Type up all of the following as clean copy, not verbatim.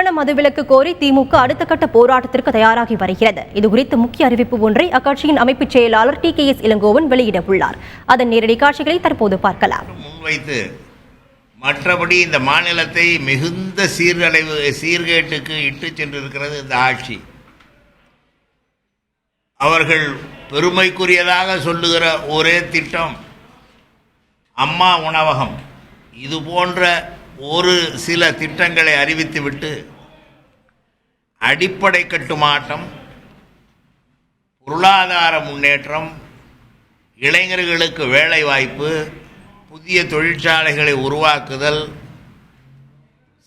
முழுமையான மதுவிலக்கு கோரி திமுக அடுத்த கட்ட போராட்டத்திற்கு தயாராகி வருகிறது. இதுகுறித்து முக்கிய அறிவிப்பு ஒன்றை அக்கட்சியின் அமைப்பு செயலாளர் TKS இளங்கோவன் வெளியிட உள்ளார். அதன் நேரடி காட்சிகளை தற்போது பார்க்கலாம். முன்வைத்து மற்றபடி இந்த மாநிலத்தை மிகுந்த சீர்கேட்டுக்கு இட்டு சென்றிருக்கிறது இந்த ஆட்சி. அவர்கள் பெருமைக்குரியதாக சொல்லுகிற ஒரே திட்டம் அம்மா உணவகம். இது போன்ற ஒரு சில திட்டங்களை அறிவித்துவிட்டு அடிப்படை கட்டுமாட்டம், பொருளாதார முன்னேற்றம், இளைஞர்களுக்கு வேலை வாய்ப்பு, புதிய தொழிற்சாலைகளை உருவாக்குதல்,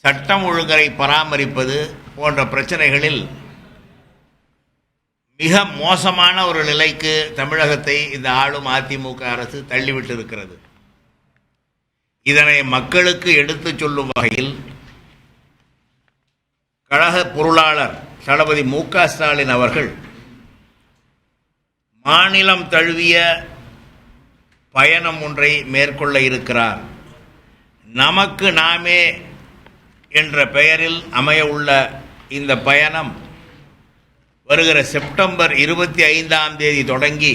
சட்டம் ஒழுங்கை பராமரிப்பது போன்ற பிரச்சனைகளில் மிக மோசமான ஒரு நிலைக்கு தமிழகத்தை இந்த ஆளும் அதிமுக அரசு தள்ளிவிட்டு இருக்கிறது. இதனை மக்களுக்கு எடுத்துச் சொல்லும் வகையில் கழக பொருளாளர் தளபதி மு.க. ஸ்டாலின் அவர்கள் மாநிலம் தழுவிய பயணம் ஒன்றை மேற்கொள்ள இருக்கிறார். நமக்கு நாமே என்ற பெயரில் அமைய உள்ள இந்த பயணம் வருகிற செப்டம்பர் 25ஆம் தேதி தொடங்கி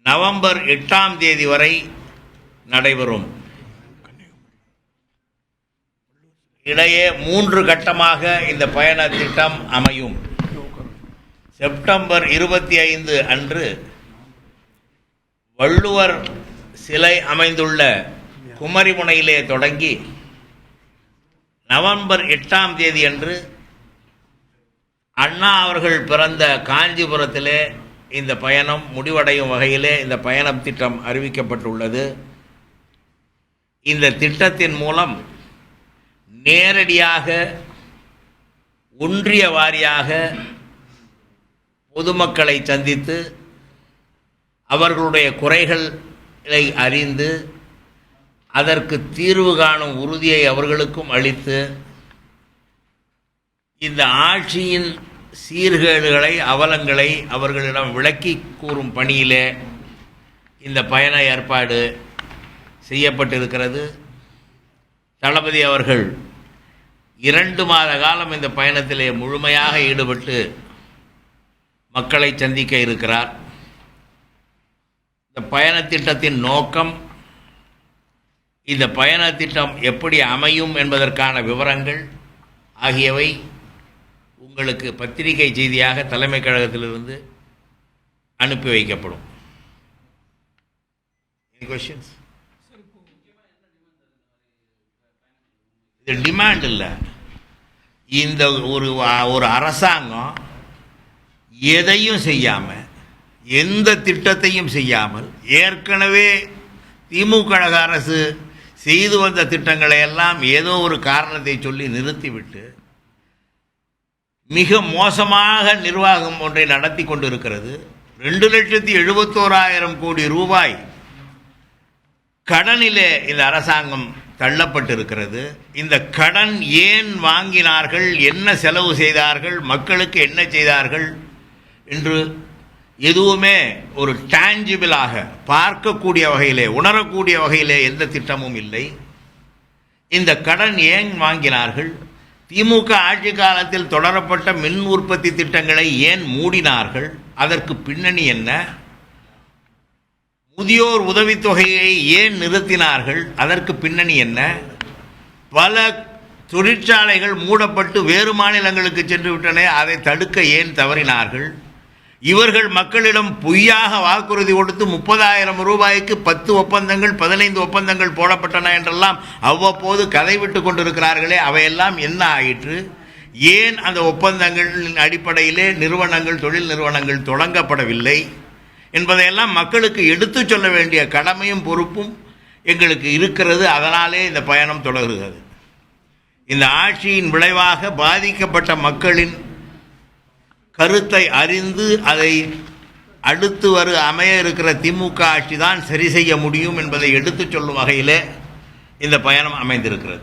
நவம்பர் 8ஆம் தேதி வரை நடைபெறும். இடையே 3 கட்டமாக இந்த பயண திட்டம் அமையும். செப்டம்பர் 25 அன்று வள்ளுவர் சிலை அமைந்துள்ள குமரிமுனையிலே தொடங்கி நவம்பர் 8ஆம் தேதி அன்று அண்ணா அவர்கள் பிறந்த காஞ்சிபுரத்திலே இந்த பயணம் முடிவடையும் வகையிலே இந்த பயணம் திட்டம் அறிவிக்கப்பட்டுள்ளது. இந்த திட்டத்தின் மூலம் நேரடியாக ஒன்றிய வாரியாக பொதுமக்களை சந்தித்து அவர்களுடைய குறைகளை அறிந்து அதற்கு தீர்வு காணும் உறுதியை அவர்களுக்கும் அளித்து இந்த ஆட்சியின் சீர்கேடுகளை அவலங்களை அவர்களிடம் விளக்கி கூறும் பணியிலே இந்த பயண ஏற்பாடு செய்யப்பட்டிருக்கிறது. தளபதி அவர்கள் 2 மாத காலம் இந்த பயணத்திலே முழுமையாக ஈடுபட்டு மக்களை சந்திக்க இருக்கிறார். இந்த பயண திட்டத்தின் நோக்கம், இந்த பயண திட்டம் எப்படி அமையும் என்பதற்கான விவரங்கள் ஆகியவை உங்களுக்கு பத்திரிகை செய்தியாக தலைமை கழகத்திலிருந்து அனுப்பி வைக்கப்படும். இது டிமாண்ட் இல்லை. இந்த ஒரு அரசாங்கம் எதையும் செய்யாமல், எந்த திட்டத்தையும் செய்யாமல், ஏற்கனவே திமுக அரசு செய்து வந்த திட்டங்களை எல்லாம் ஏதோ ஒரு காரணத்தை சொல்லி நிறுத்திவிட்டு மிக மோசமாக நிர்வாகம் ஒன்றை நடத்தி கொண்டிருக்கிறது. 2,71,000 கோடி ரூபாய் கடனிலே இந்த அரசாங்கம் தள்ளப்பட்டிருக்கிறது. இந்த கடன் ஏன் வாங்கினார்கள், என்ன செலவு செய்தார்கள், மக்களுக்கு என்ன செய்தார்கள் என்று எதுவுமே ஒரு டான்ஜிபிளாக பார்க்கக்கூடிய வகையிலே, உணரக்கூடிய வகையிலே எந்த திட்டமும் இல்லை. இந்த கடன் ஏன் வாங்கினார்கள், திமுக ஆட்சி காலத்தில் தொடரப்பட்ட மின் உற்பத்தி திட்டங்களை ஏன் மூடினார்கள், அதற்கு பின்னணி என்ன, முதியோர் உதவித்தொகையை ஏன் நிறுத்தினார்கள், அதற்கு பின்னணி என்ன, பல தொழிற்சாலைகள் மூடப்பட்டு வேறு மாநிலங்களுக்கு சென்று விட்டன, அதை தடுக்க ஏன் தவறினார்கள், இவர்கள் மக்களிடம் பொய்யாக வாக்குறுதி கொடுத்து 30,000 ரூபாய்க்கு 10 ஒப்பந்தங்கள் 15 ஒப்பந்தங்கள் போடப்பட்டன என்றெல்லாம் அவ்வப்போது கதை விட்டு கொண்டிருக்கிறார்களே, அவையெல்லாம் என்ன ஆயிற்று, ஏன் அந்த ஒப்பந்தங்களின் அடிப்படையிலே நிறுவனங்கள், தொழில் நிறுவனங்கள் தொடங்கப்படவில்லை என்பதையெல்லாம் மக்களுக்கு எடுத்து சொல்ல வேண்டிய கடமையும் பொறுப்பும் எங்களுக்கு இருக்கிறது. அதனாலே இந்த பயணம் தொடர்கிறது. இந்த ஆட்சியின் விளைவாக பாதிக்கப்பட்ட மக்களின் கருத்தை அறிந்து அதை அடுத்து அமைய இருக்கிற திமுக ஆட்சி தான் சரி செய்ய முடியும் என்பதை எடுத்துச் சொல்லும் வகையிலே இந்த பயணம் அமைந்திருக்கிறது.